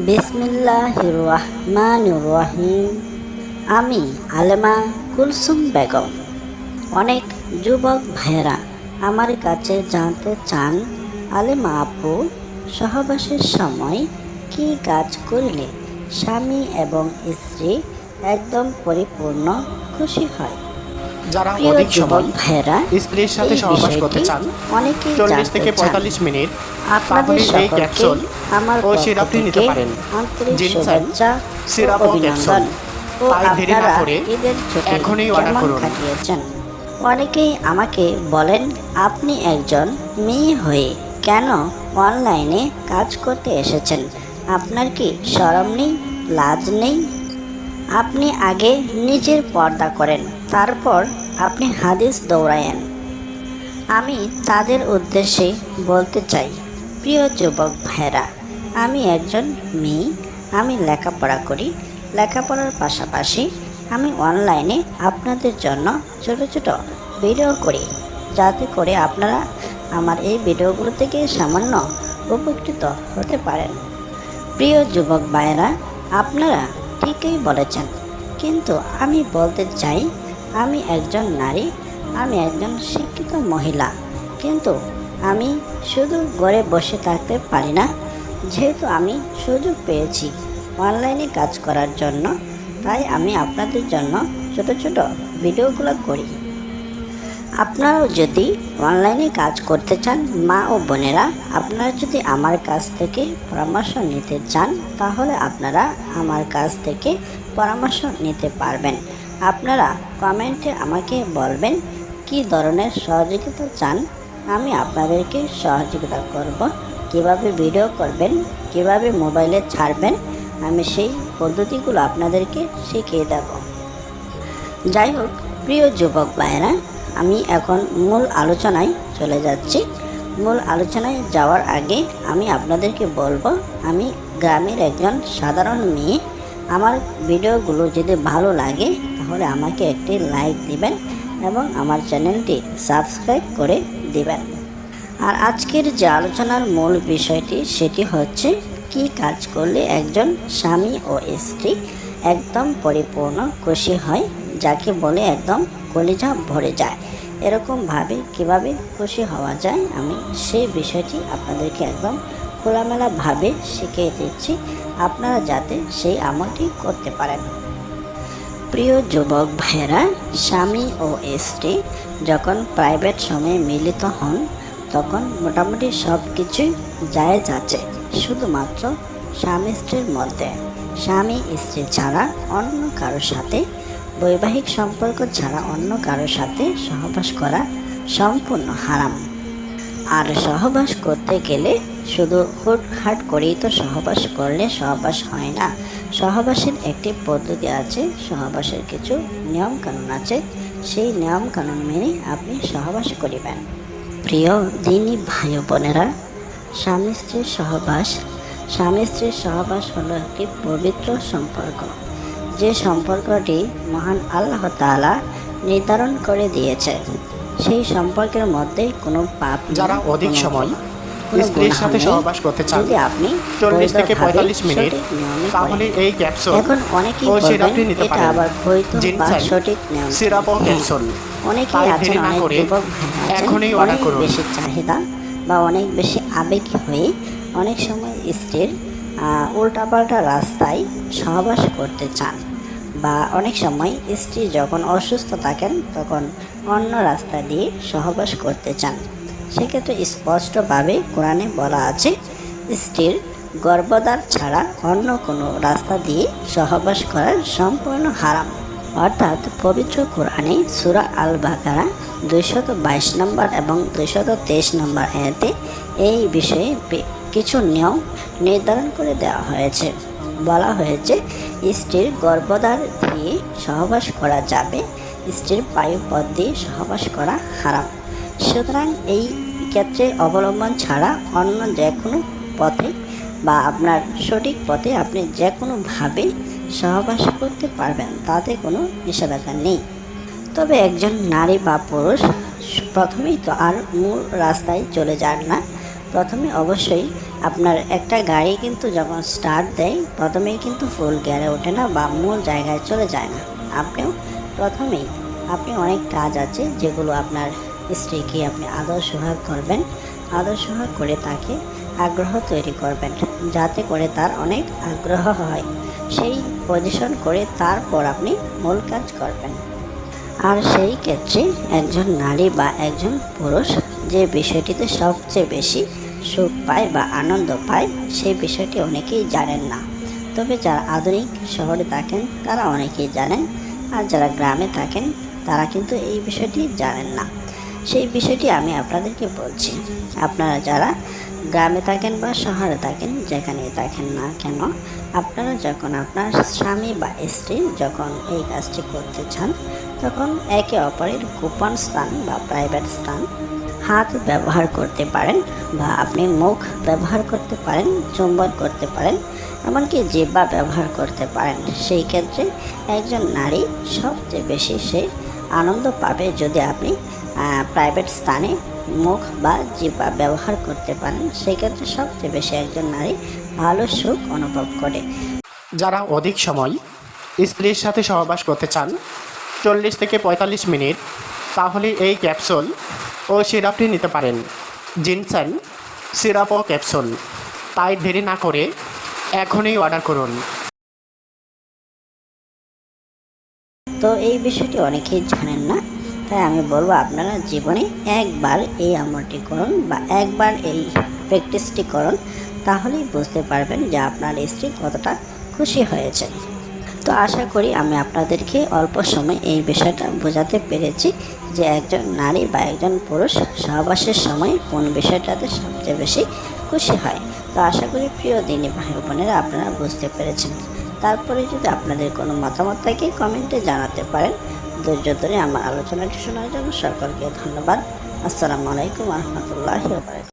বিসমিল্লাহির রহমানির রহিম। আমি আলেমা কুলসুম বেগম। অনেক যুবক ভাইয়েরা আমার কাছে জানতে চান, আলেমা আপু, সহবাসের সময় কি কাজ করলে স্বামী এবং স্ত্রী একদম পরিপূর্ণ খুশি হয়? যারা প্রিয় অধিক যুবক সময় ভাইয়েরা, স্ত্রীর সাথে এই সহবাস করতে বিষয়টি চান, অনেকেই 40 জানতে থেকে চান। 45 মিনিট, আপনাদের তাহলে এই সকলকে ক্যাপসুল আমার ও পক্ষ সিরাপটি নিতে থেকে পারেন। আন্তরিক জিনসাই শুভেচ্ছা ও সিরাপ ও ক্যাপসুল। অভিনন্দন। ও তাই দেরি না আপনারা করে ঈদের ছুটি এখনই অর্ডার কেমন করুন। কাটিয়েছেন? অনেকেই আমাকে বলেন, আপনি একজন মেয়ে হয়ে কেন অনলাইনে কাজ করতে এসেছেন? আপনার কি শরম নেই, লাজ নেই? আপনি আগে নিজের পর্দা করেন, তারপর আপনি হাদিস দৌড়ায়েন। আমি তাদের উদ্দেশ্যে বলতে চাই, প্রিয় যুবক ভাইরা, আমি একজন মেয়ে। আমি লেখাপড়া করি। লেখাপড়ার পাশাপাশি আমি অনলাইনে আপনাদের জন্য ছোট ছোট ভিডিও করি, যাতে করে আপনারা আমার এই ভিডিওগুলো থেকে সামান্য উপকৃত হতে পারেন। প্রিয় যুবক ভাইরা, আপনারা ঠিকই বলেছেন, কিন্তু আমি বলতে চাই, আমি একজন নারী, আমি একজন শিক্ষিত মহিলা, কিন্তু আমি শুধু ঘরে বসে থাকতে পারি না। যেহেতু আমি সুযোগ পেয়েছি অনলাইনে কাজ করার জন্য, তাই আমি আপনাদের জন্য ছোট ছোট ভিডিওগুলো করি। আপনারাও যদি অনলাইনে কাজ করতে চান, মা ও বোনেরা, আপনারা যদি আমার কাছ থেকে পরামর্শ নিতে চান, তাহলে আপনারা আমার কাছ থেকে পরামর্শ নিতে পারবেন। আপনারা কমেন্টে আমাকে বলবেন কি ধরনের সহযোগিতা চান, আমি আপনাদেরকে সহযোগিতা করব। কিভাবে ভিডিও করবেন, কিভাবে মোবাইলে ছাড়বেন, আমি সেই পদ্ধতিগুলো আপনাদেরকে শিখিয়ে দেব। যাই হোক, প্রিয় যুবক ভাইয়েরা, আমি এখন মূল আলোচনায় চলে যাচ্ছি। মূল আলোচনায় যাওয়ার আগে আমি আপনাদেরকে বলবো, আমি গ্রামের একজন সাধারণ মেয়ে। আমার ভিডিওগুলো যদি ভালো লাগে তাহলে আমাকে একটি লাইক দিবেন এবং আমার চ্যানেলটি সাবস্ক্রাইব করে দিবেন। আর আজকের যে আলোচনার মূল বিষয়টি, সেটি হচ্ছে কি কাজ করলে একজন স্বামী ও স্ত্রী একদম পরিপূর্ণ খুশি হয়, যাকে বলে একদম কলিজা ভরে যায়। এরকমভাবে কিভাবে খুশি হওয়া যায়, আমি সেই বিষয়টি আপনাদেরকে একদম খোলামেলাভাবে শিখিয়ে দিচ্ছি, আপনারা যাতে সেই আমলটি করতে পারেন। প্রিয় যুবক ভাইয়েরা, স্বামী ও স্ত্রী যখন প্রাইভেট সময়ে মিলিত হন, তখন মোটামুটি সব কিছুই জায়েজ আছে, শুধুমাত্র স্বামী স্ত্রীর মধ্যে। স্বামী স্ত্রী ছাড়া অন্য কারোর সাথে, বৈবাহিক সম্পর্ক ছাড়া অন্য কারোর সাথে সহবাস করা সম্পূর্ণ হারাম। আর সহবাস করতে গেলে শুধু হুটহাট করেই তো সহবাস করলে সহবাস হয় না। সহবাসের একটি পদ্ধতি আছে, সহবাসের কিছু নিয়ম কানুন আছে, সেই নিয়ম কানুন মেনে আপনি সহবাস করিবেন। প্রিয় দিনী ভাই বোনেরা, স্বামী স্ত্রীর সহবাস হলো একটি পবিত্র সম্পর্ক, যে সম্পর্কটি মহান আল্লাহ তাআলা নির্ধারণ করে দিয়েছে। সেই সম্পর্কের মধ্যে কোনো পাপ নেই, যারা অধিক কোনো সময় কোনো স্ত্রীর গুনাহ সাথে নেই, সহবাস করতে চান, যদি আপনি 40 থেকে বৈধভাবে 45 মিনিট, সঠিক নিয়মে তাহলে করেন। এই ক্যাপসুল এখন অনেকেই ও বলবেন সিরাপটি নিতে এটা পারেন। আবার বৈধ বা জিনসাই সঠিক নিয়ম কি? সিরাপ ও হ্যাঁ, ক্যাপসুল। অনেকেই তাই আছেন, দেরি না অনেক করে যুবক ভাইরা আছেন, এখনই অর্ডার অনেক করুন। বেশি চাহিদা বা অনেক বেশি আবেগী হয়ে অনেক সময় স্ত্রীর উল্টাপাল্টা রাস্তায় সহবাস করতে চান, বা অনেক সময় স্ত্রী যখন অসুস্থ থাকেন তখন অন্য রাস্তা দিয়ে সহবাস করতে চান। সেক্ষেত্রে স্পষ্টভাবে কোরআনে বলা আছে, স্ত্রীর গর্ভধার ছাড়া অন্য কোনো রাস্তা দিয়ে সহবাস করা সম্পূর্ণ হারাম। অর্থাৎ পবিত্র কোরআনে সূরা আল বাকারা 222 নম্বর এবং 223 নম্বর আয়াতে এই বিষয়ে কিছু নিয়ম নির্ধারণ করে দেওয়া হয়েছে। বলা হয়েছে, স্ত্রীর গর্ভধার দিয়ে সহবাস করা যাবে, স্ত্রীর বায়ুপথ দিয়ে সহবাস করা হারাম। সুতরাং এই ক্ষেত্রে অবলম্বন ছাড়া অন্য যে কোনো পথে বা আপনার সঠিক পথে আপনি যে কোনোভাবে সহবাস করতে পারবেন, তাতে কোনো নিষেধাজ্ঞা নেই। তবে একজন নারী বা পুরুষ প্রথমেই তো আর মূল রাস্তায় চলে যান না, প্রথমে অবশ্যই আপনার একটা গাড়ি কিন্তু যখন স্টার্ট দেয় প্রথমেই কিন্তু ফুল গিয়ারে ওঠে না বা মূল জায়গায় চলে যায় না। আপনিও প্রথমেই আপনি অনেক কাজ আছে যেগুলো আপনার স্ত্রীকে আপনি আদর সোহাগ করবেন, আদর সোহাগ করে তাকে আগ্রহ তৈরি করবেন, যাতে করে তার অনেক আগ্রহ হয়। সেই পজিশন করে তারপর আপনি মূল কাজ করবেন। আর সেই ক্ষেত্রে একজন নারী বা একজন পুরুষ যে বিষয়টিতে সবচেয়ে বেশি সুখ পায় বা আনন্দ পায় সেই বিষয়টি অনেকেই জানেন না। তবে যারা আধুনিক শহরে থাকেন তারা অনেকেই জানেন, আর যারা গ্রামে থাকেন তারা কিন্তু এই বিষয়টি জানেন না। সেই বিষয়টি আমি আপনাদেরকে বলছি। আপনারা যারা গ্রামে থাকেন বা শহরে থাকেন, যেখানেই থাকেন না কেন, আপনারা যখন আপনার স্বামী বা স্ত্রী যখন এই কাজটি করতে চান, তখন একে অপরের গোপন স্থান বা প্রাইভেট স্থান হাত ব্যবহার করতে পারেন, বা আপনি মুখ ব্যবহার করতে পারেন, চুম্বন করতে পারেন, এমনকি জিহ্বা ব্যবহার করতে পারেন। সেই ক্ষেত্রে একজন নারী সবচেয়ে বেশি সে আনন্দ পাবে যদি আপনি প্রাইভেট স্থানে মুখ বা জিহ্বা ব্যবহার করতে পারেন। সেক্ষেত্রে সবচেয়ে বেশি একজন নারী ভালো সুখ অনুভব করে। যারা অধিক সময় স্ত্রীর সাথে সহবাস করতে চান, 40 থেকে 45 মিনিট, তাহলে এই ক্যাপসুল ও সিরাপটি নিতে পারেন। জিনসেন সিরাপ ও ক্যাপসুল। তাই দেরি না করে এখনই অর্ডার করুন। তো এই বিষয়টি অনেকেই জানেন না, তাই আমি বলবো আপনারা জীবনে একবার এই আমলটি করুন বা একবার এই প্র্যাকটিসটি করুন, তাহলেই বুঝতে পারবেন যে আপনার স্ত্রী কতটা খুশি হয়েছে। তো আশা করি আমি আপনাদেরকে অল্প সময় এই বিষয়টা বোঝাতে পেরেছি যে একজন নারী বা একজন পুরুষ সহবাসের সময় কোন বিষয়টাতে সবচেয়ে বেশি খুশি হয়। তো আশা করি প্রিয় দিনী ভাই বোনেরা আপনারা বুঝতে পেরেছেন। তারপরে যদি আপনাদের কোনো মতামত থাকে কমেন্টে জানাতে পারেন। ধৈর্য ধরে আমার আলোচনাটি শোনার জন্য সকলকে ধন্যবাদ। আসসালামু আলাইকুম রহমতুল্লাহি ওয়া বারাকাতুহু।